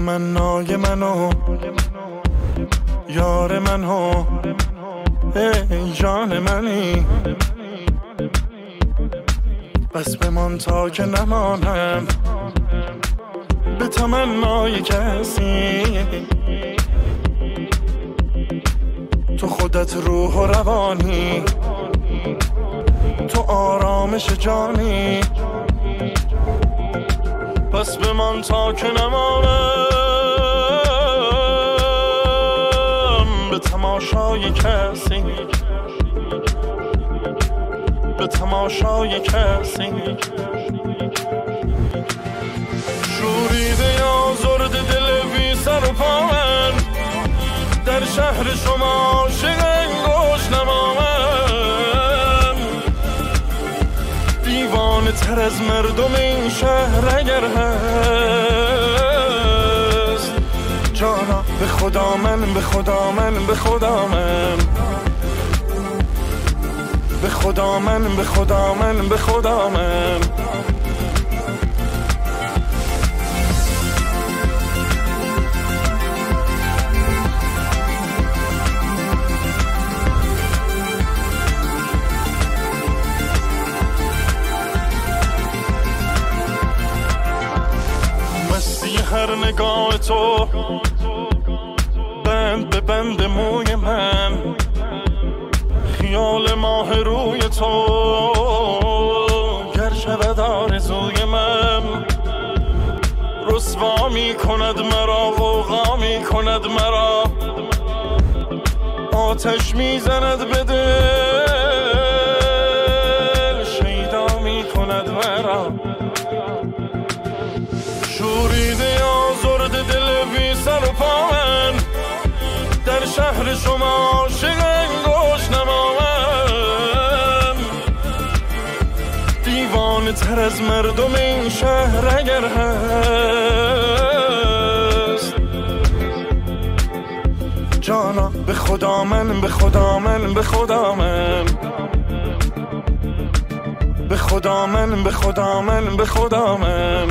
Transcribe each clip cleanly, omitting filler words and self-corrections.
تمنای منو یار منو ای جان منی، بس بمان تا که نمانم به تمنای کسی. تو خودت روح و روانی، تو آرامش جانی، پس بمان تا که نمانم به تماشای کسی، به تماشای کسی. شوریده یا زرد دل بی سر و پا من، در شهر شما عاشق انگوش نما من، دیوانه تر از مردم این شهر اگر هست. جانا به خدا من، به خدا من، به خدا من، به خدا من، به خدا من، به خدا من. مستی هر نگاه تو، بند به بند موی من، خیال ماه روی تو گر شود آرزوی من. رسوا می کند مرا، غوغا می کند مرا، آتش می زند به دل، شیدا می کند مرا. شوریده آزرد دل بی سر و پا من، در شهر شما عاشق انگوش نما من، دیوانه تر از مردم این شهر اگر هست. جانا به خدا من، به خدا من، به خدا من، به خدا من، به خدا من، به خدا من.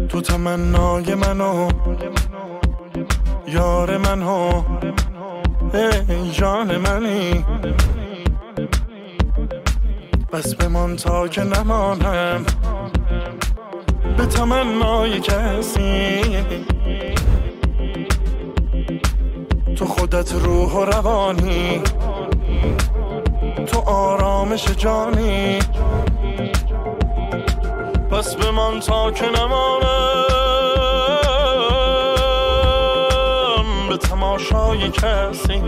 تو تمنای منو یار منو ای جان منی، بس بمان تا که نمانم به تمنای کسی. تو خودت روح و روانی، تو آرامش جانی، پس بمان تا که نمانم به تماشای کسی،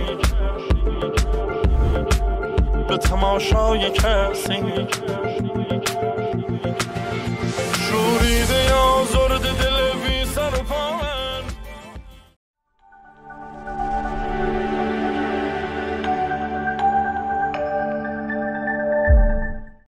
به تماشای کسی. شوریده